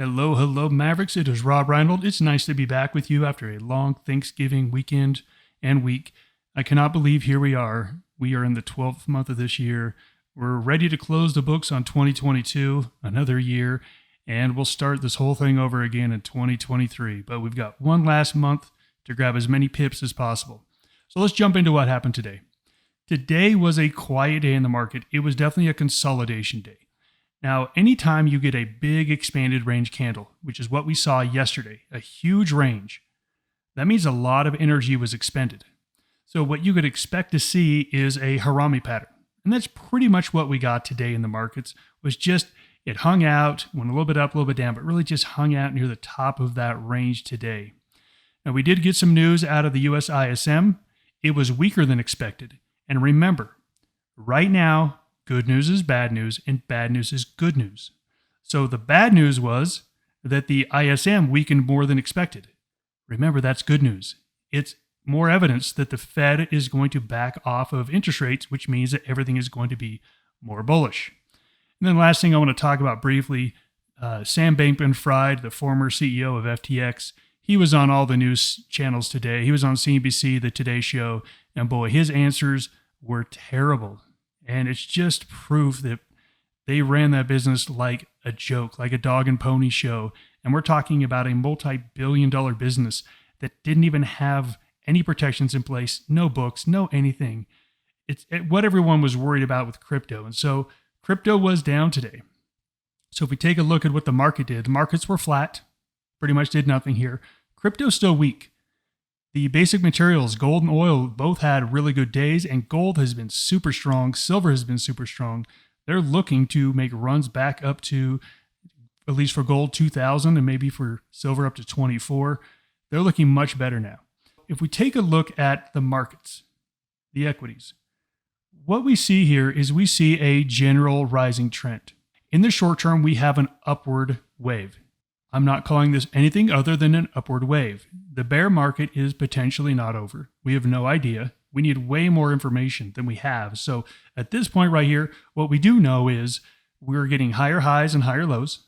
Hello, hello, Mavericks. It is Rob Reinhold. It's nice to be back with you after a long Thanksgiving weekend and week. I cannot believe here we are. We are in the 12th month of this year. We're ready to close the books on 2022, another year, and we'll start this whole thing over again in 2023. But we've got one last month to grab as many pips as possible. So let's jump into what happened today. Today was a quiet day in the market. It was definitely a consolidation day. Now, anytime you get a big expanded range candle, which is what we saw yesterday, a huge range, that means a lot of energy was expended. So what you could expect to see is a harami pattern. And that's pretty much what we got today in the markets, was just it hung out, went a little bit up, a little bit down, but really just hung out near the top of that range today. Now, we did get some news out of the US ISM. It was weaker than expected. And remember, right now, good news is bad news, and bad news is good news. So the bad news was that the ISM weakened more than expected. Remember, that's good news. It's more evidence that the Fed is going to back off of interest rates, which means that everything is going to be more bullish. And then last thing I want to talk about briefly, Sam Bankman-Fried, the former CEO of FTX, he was on all the news channels today. He was on CNBC, the Today Show, and boy, his answers were terrible. And it's just proof that they ran that business like a joke, like a dog and pony show. And we're talking about a multi-billion-dollar business that didn't even have any protections in place, no books, no anything. It's what everyone was worried about with crypto. And so crypto was down today. So if we take a look at what the market did, the markets were flat, pretty much did nothing here. Crypto's still weak. The basic materials, gold and oil, both had really good days, and gold has been super strong. Silver has been super strong. They're looking to make runs back up to, at least for gold, 2,000, and maybe for silver up to 24. They're looking much better now. If we take a look at the markets, the equities, what we see here is we see a general rising trend. In the short term, we have an upward wave. I'm not calling this anything other than an upward wave. The bear market is potentially not over. We have no idea. We need way more information than we have. So at this point right here, what we do know is we're getting higher highs and higher lows.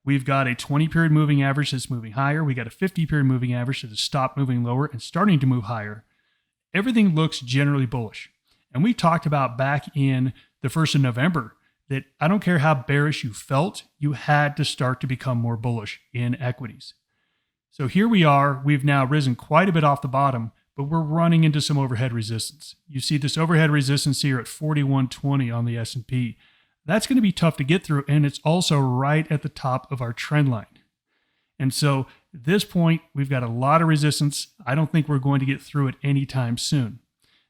We've got a 20-period moving average that's moving higher. We got a 50-period moving average that has stopped moving lower and starting to move higher. Everything looks generally bullish. And we talked about back in the 1st of November that I don't care how bearish you felt, you had to start to become more bullish in equities. So here we are. We've now risen quite a bit off the bottom, but we're running into some overhead resistance. You see this overhead resistance here at 4120 on the S&P. That's going to be tough to get through, and it's also right at the top of our trend line. And so at this point, we've got a lot of resistance. I don't think we're going to get through it anytime soon.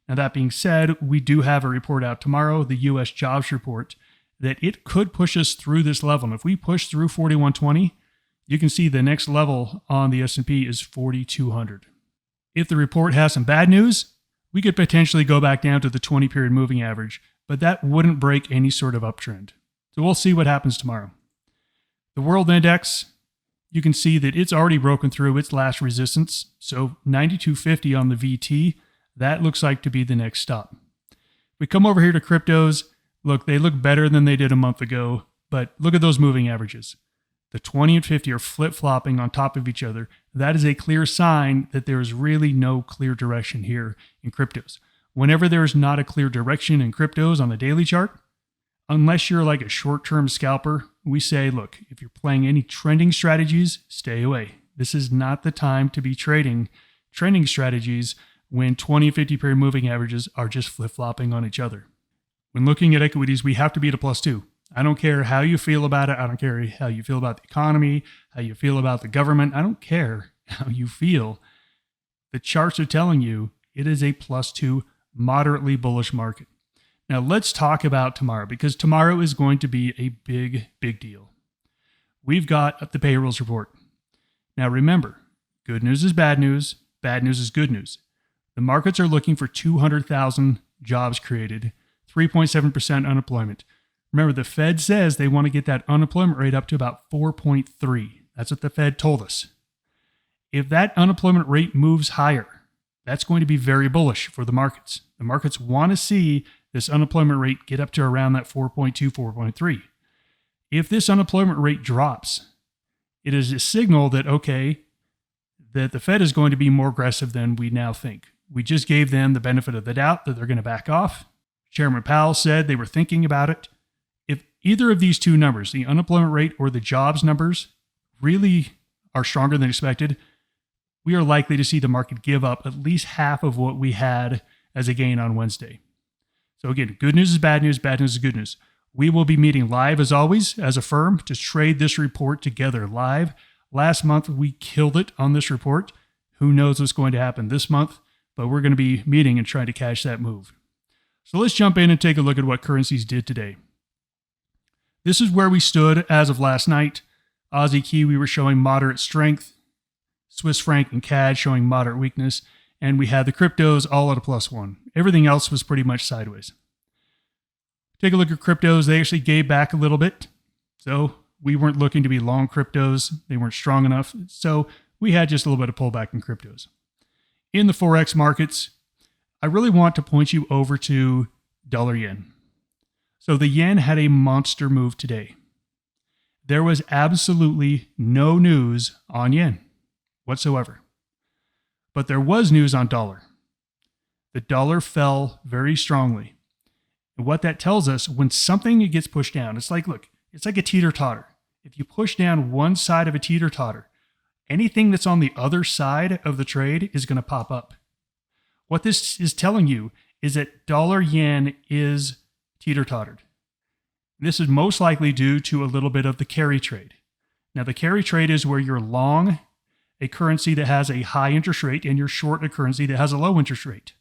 Now, that being said, we do have a report out tomorrow, the U.S. jobs report, that it could push us through this level. And if we push through 4120, you can see the next level on the S&P is 4200. If the report has some bad news, we could potentially go back down to the 20-period moving average, but that wouldn't break any sort of uptrend. So we'll see what happens tomorrow. The world index, you can see that it's already broken through its last resistance. So 9250 on the VT, that looks like to be the next stop. We come over here to cryptos. Look, they look better than they did a month ago, but look at those moving averages. The 20 and 50 are flip-flopping on top of each other. That is a clear sign that there is really no clear direction here in cryptos. Whenever there is not a clear direction in cryptos on the daily chart, unless you're like a short-term scalper, we say, look, if you're playing any trending strategies, stay away. This is not the time to be trading trending strategies when 20 and 50 period moving averages are just flip-flopping on each other. When looking at equities, we have to be at a +2. I don't care how you feel about it. I don't care how you feel about the economy, how you feel about the government. I don't care how you feel. The charts are telling you it is a +2 moderately bullish market. Now let's talk about tomorrow, because tomorrow is going to be a big, big deal. We've got the payrolls report. Now remember, good news is bad news is good news. The markets are looking for 200,000 jobs created, 3.7% unemployment. Remember, the Fed says they want to get that unemployment rate up to about 4.3. That's what the Fed told us. If that unemployment rate moves higher, that's going to be very bullish for the markets. The markets want to see this unemployment rate get up to around that 4.2, 4.3. If this unemployment rate drops It is a signal that, okay, that the Fed is going to be more aggressive than we now think. We just gave them the benefit of the doubt that they're going to back off. Chairman Powell said they were thinking about it. If either of these two numbers, the unemployment rate or the jobs numbers, really are stronger than expected, we are likely to see the market give up at least half of what we had as a gain on Wednesday. So again, good news is bad news is good news. We will be meeting live as always as a firm to trade this report together live. Last month, we killed it on this report. Who knows what's going to happen this month, but we're going to be meeting and trying to cash that move. So let's jump in and take a look at what Currencies did today. This is where we stood as of last night. Aussie Kiwi were showing moderate strength. Swiss franc and CAD showing moderate weakness. And we had the cryptos all at a +1. Everything else was pretty much sideways. Take a look at cryptos. They actually gave back a little bit. So we weren't looking to be long cryptos. They weren't strong enough. So we had just a little bit of pullback in cryptos. In the Forex markets, I really want to point you over to dollar yen. So the yen had a monster move today. There was absolutely no news on yen whatsoever. But there was news on dollar. The dollar fell very strongly. And what that tells us, when something gets pushed down, it's like a teeter-totter. If you push down one side of a teeter-totter, anything that's on the other side of the trade is going to pop up. What this is telling you is that dollar yen is teeter-tottered. This is most likely due to a little bit of the carry trade. Now, the carry trade is where you're long a currency that has a high interest rate and you're short a currency that has a low interest rate.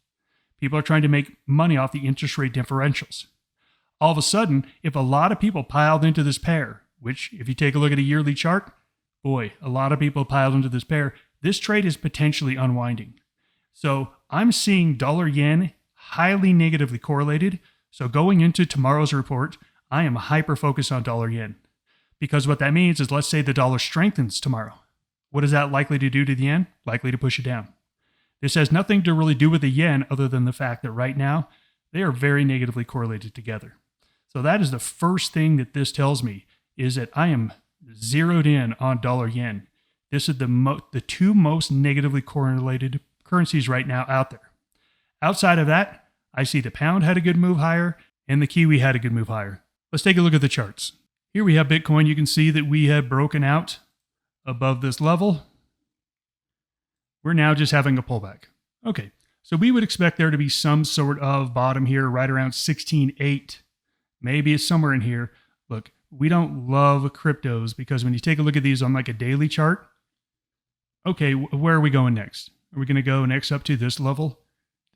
People are trying to make money off the interest rate differentials. All of a sudden, if a lot of people piled into this pair, which if you take a look at a yearly chart, boy, a lot of people piled into this pair, this trade is potentially unwinding. So I'm seeing dollar yen highly negatively correlated. So going into tomorrow's report, I am hyper focused on dollar yen, because what that means is, let's say the dollar strengthens tomorrow. What is that likely to do to the yen? Likely to push it down. This has nothing to really do with the yen other than the fact that right now they are very negatively correlated together. So that is the first thing that this tells me, is that I am zeroed in on dollar yen. This is the two most negatively correlated currencies right now out there. Outside of that, I see the pound had a good move higher and the Kiwi had a good move higher. Let's take a look at the charts. Here we have Bitcoin. You can see that we have broken out above this level. We're now just having a pullback. Okay, so we would expect there to be some sort of bottom here right around 16.8. Maybe it's somewhere in here. Look, we don't love cryptos because when you take a look at these on like a daily chart, okay, where are we going next? Are we going to go next up to this level?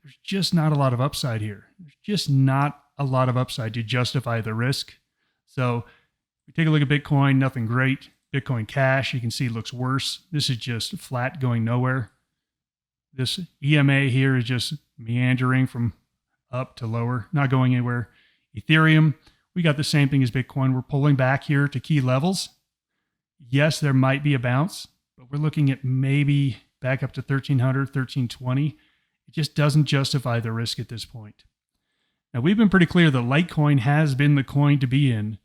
There's just not a lot of upside here. There's just not a lot of upside to justify the risk. So we take a look at Bitcoin, nothing great. Bitcoin Cash, you can see looks worse. This is just flat going nowhere. This EMA here is just meandering from up to lower, not going anywhere. Ethereum, we got the same thing as Bitcoin. We're pulling back here to key levels. Yes, there might be a bounce, but we're looking at maybe back up to 1300, 1320. It just doesn't justify the risk at this point. Now, we've been pretty clear that Litecoin has been the coin to be in.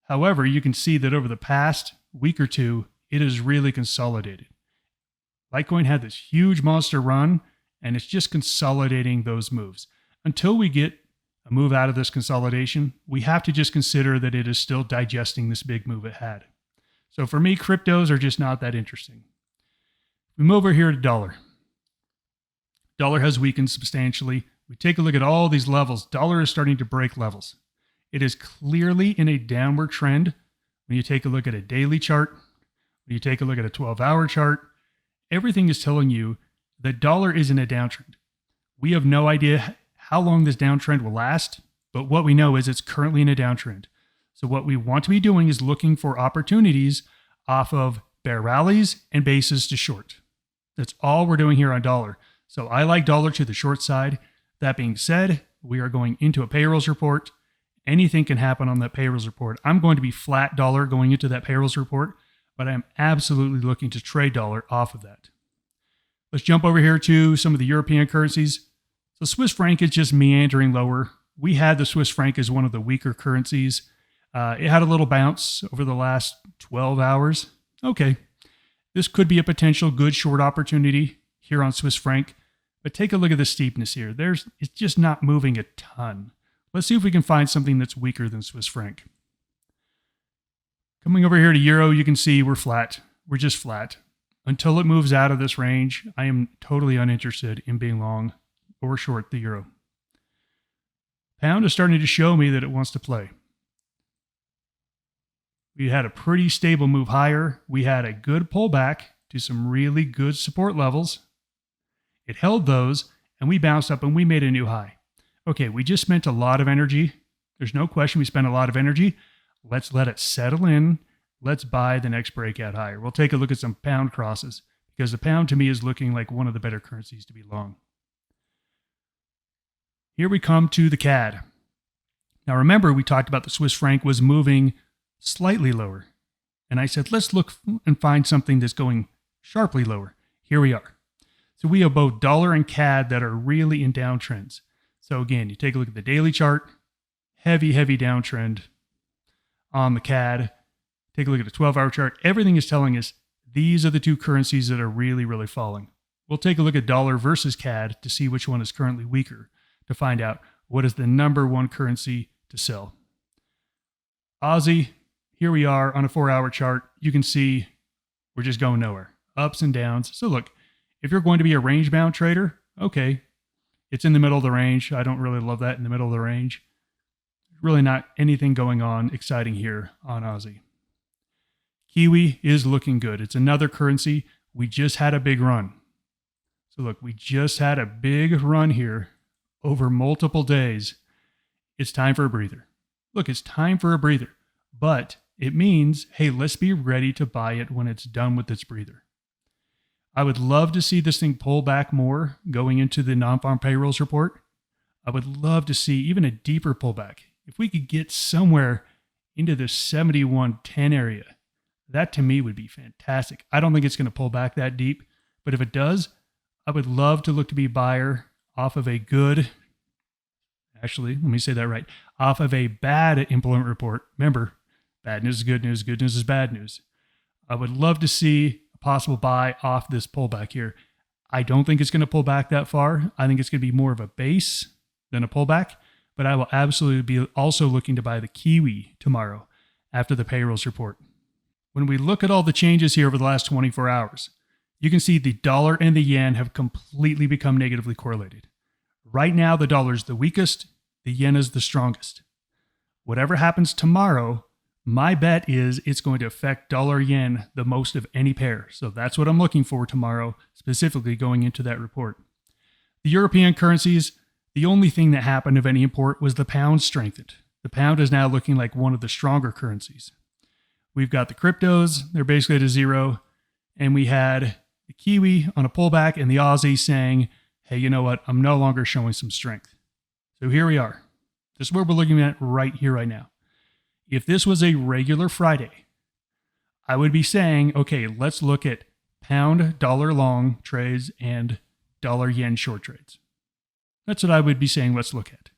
However, you can see that over the past week or two, it has really consolidated. Litecoin had this huge monster run, and it's just consolidating those moves. Until we get a move out of this consolidation, we have to just consider that it is still digesting this big move it had. So for me, cryptos are just not that interesting. We move over here to dollar. Dollar has weakened substantially. We take a look at all these levels. Dollar is starting to break levels. It is clearly in a downward trend. When you take a look at a daily chart, when you take a look at a 12-hour chart, everything is telling you that dollar is in a downtrend. We have no idea how long this downtrend will last, but what we know is it's currently in a downtrend. So what we want to be doing is looking for opportunities off of bear rallies and bases to short. That's all we're doing here on dollar. So I like dollar to the short side. That being said, we are going into a payrolls report. Anything can happen on that payrolls report. I'm going to be flat dollar going into that payrolls report, but I'm absolutely looking to trade dollar off of that. Let's jump over here to some of the European currencies. So Swiss franc is just meandering lower. We had the Swiss franc as one of the weaker currencies. It had a little bounce over the last 12 hours. Okay, this could be a potential good short opportunity here on Swiss franc, but take a look at the steepness here. It's just not moving a ton. Let's see if we can find something that's weaker than Swiss franc. Coming over here to euro, you can see we're flat. We're just flat. Until it moves out of this range, I am totally uninterested in being long or short the euro. Pound is starting to show me that it wants to play. We had a pretty stable move higher. We had a good pullback to some really good support levels. It held those, and we bounced up and we made a new high. Okay, we just spent a lot of energy. There's no question we spent a lot of energy. Let's let it settle in. Let's buy the next breakout higher. We'll take a look at some pound crosses because the pound to me is looking like one of the better currencies to be long. Here we come to the CAD. Now remember, we talked about the Swiss franc was moving slightly lower. And I said, let's look and find something that's going sharply lower. Here we are. So we have both dollar and CAD that are really in downtrends. So again, you take a look at the daily chart, heavy downtrend on the CAD. Take a look at the 12-hour chart. Everything is telling us these are the two currencies that are really falling. We'll take a look at dollar versus CAD to see which one is currently weaker to find out what is the number one currency to sell. Aussie, here we are on a 4-hour chart. You can see we're just going nowhere. Ups and downs. So look, if you're going to be a range-bound trader, okay, it's in the middle of the range. I don't really love that in the middle of the range. Really not anything going on exciting here on Aussie. Kiwi is looking good. It's another currency. We just had a big run. So look, we just had a big run here over multiple days. It's time for a breather. Look, it's time for a breather. But it means, hey, let's be ready to buy it when it's done with its breather. I would love to see this thing pull back more going into the non-farm payrolls report. I would love to see even a deeper pullback. If we could get somewhere into the 71.10 area, that to me would be fantastic. I don't think it's going to pull back that deep, but if it does, I would love to look to be a buyer off of a good, actually, let me say that right, off of a bad employment report. Remember, bad news is good news is bad news. I would love to see a possible buy off this pullback here. I don't think it's going to pull back that far. I think it's going to be more of a base than a pullback, but I will absolutely be also looking to buy the Kiwi tomorrow after the payrolls report. When we look at all the changes here over the last 24 hours, you can see the dollar and the yen have completely become negatively correlated. Right now, the dollar is the weakest, the yen is the strongest. Whatever happens tomorrow, my bet is it's going to affect dollar yen the most of any pair. So that's what I'm looking for tomorrow, specifically going into that report. The European currencies, the only thing that happened of any import was the pound strengthened. The pound is now looking like one of the stronger currencies. We've got the cryptos, they're basically at a zero. And we had the Kiwi on a pullback and the Aussie saying, hey, you know what? I'm no longer showing some strength. So here we are. This is what we're looking at right here, right now. If this was a regular Friday, I would be saying, okay, let's look at pound dollar long trades and dollar yen short trades. That's what I would be saying let's look at.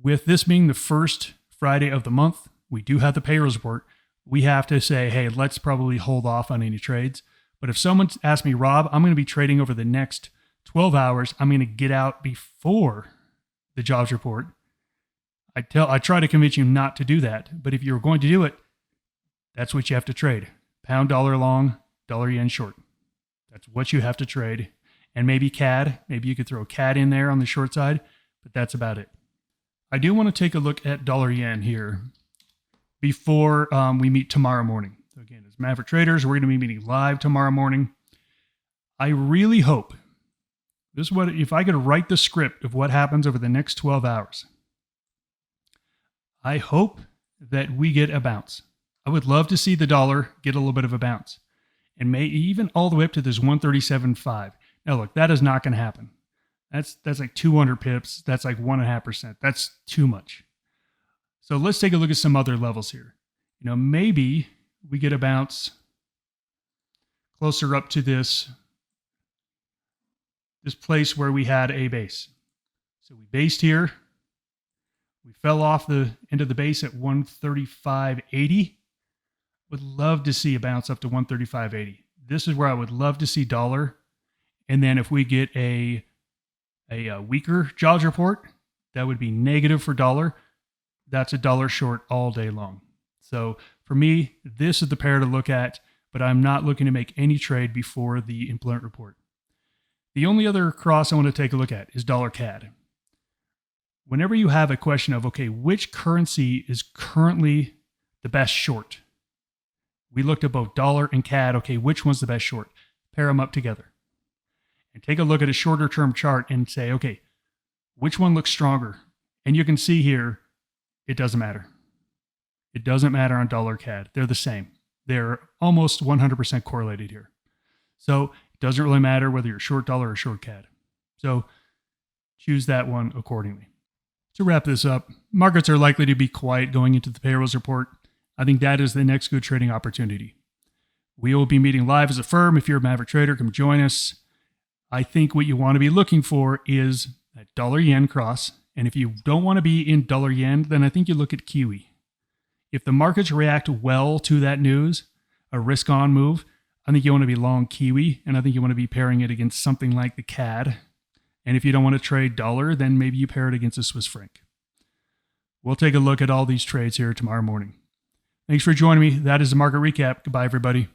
With this being the first Friday of the month, we do have the payrolls report. We have to say, hey, let's probably hold off on any trades. But if someone asks me, Rob, I'm going to be trading over the next 12 hours. I'm going to get out before the jobs report. I try to convince you not to do that. But if you're going to do it, that's what you have to trade. Pound dollar long, dollar yen short. That's what you have to trade. And maybe CAD. Maybe you could throw CAD in there on the short side, but that's about it. I do want to take a look at dollar yen here before we meet tomorrow morning. So again, as Maverick Traders, we're going to be meeting live tomorrow morning. I really hope, this is what, if I could write the script of what happens over the next 12 hours, I hope that we get a bounce. I would love to see the dollar get a little bit of a bounce and may even all the way up to this 137.5. Now look, that is not going to happen. That's like 200 pips. That's like 1.5%. That's too much. So let's take a look at some other levels here. You know, maybe we get a bounce closer up to this place where we had a base. So we based here. We fell off the end of the base at 135.80. would love to see a bounce up to 135.80. This is where I would love to see dollar. And then if we get a weaker jobs report, that would be negative for dollar. That's a dollar short all day long. So for me, this is the pair to look at, but I'm not looking to make any trade before the employment report. The only other cross I want to take a look at is dollar CAD. Whenever you have a question of, okay, which currency is currently the best short? We looked at both dollar and CAD. Okay, which one's the best short? Pair them up together. And take a look at a shorter term chart and say, okay, which one looks stronger? And you can see here, it doesn't matter. It doesn't matter on dollar CAD. They're the same. They're almost 100% correlated here. So it doesn't really matter whether you're short dollar or short CAD. So choose that one accordingly. To wrap this up, markets are likely to be quiet going into the payrolls report. I think that is the next good trading opportunity. We will be meeting live as a firm. If you're a Maverick trader, come join us. I think what you want to be looking for is that dollar yen cross. And if you don't want to be in dollar yen, then I think you look at Kiwi. If the markets react well to that news, a risk on move, I think you want to be long Kiwi. And I think you want to be pairing it against something like the CAD. And if you don't want to trade dollar, then maybe you pair it against a Swiss franc. We'll take a look at all these trades here tomorrow morning. Thanks for joining me. That is the market recap. Goodbye, everybody.